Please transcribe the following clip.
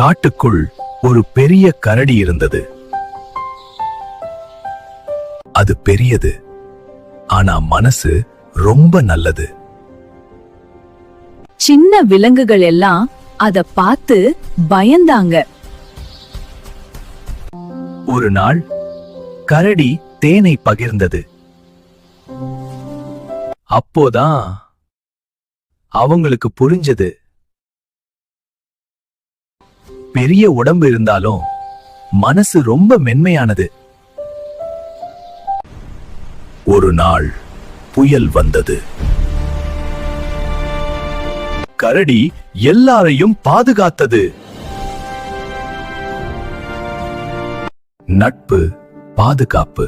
காட்டுக்குள் ஒரு பெரிய கரடி இருந்தது. அது பெரியது, ஆனா மனசு ரொம்ப நல்லது. சின்ன விலங்குகள் எல்லாம் அத பார்த்து பயந்தாங்க. ஒரு நாள் கரடி தேனை பகிர்ந்தது. அப்போதான் அவங்களுக்கு புரிஞ்சது, பெரிய உடம்பு இருந்தாலும் மனசு ரொம்ப மென்மையானது. ஒரு நாள் புயல் வந்தது. கரடி எல்லாரையும் பாதுகாத்தது. நட்பு, பாதுகாப்பு,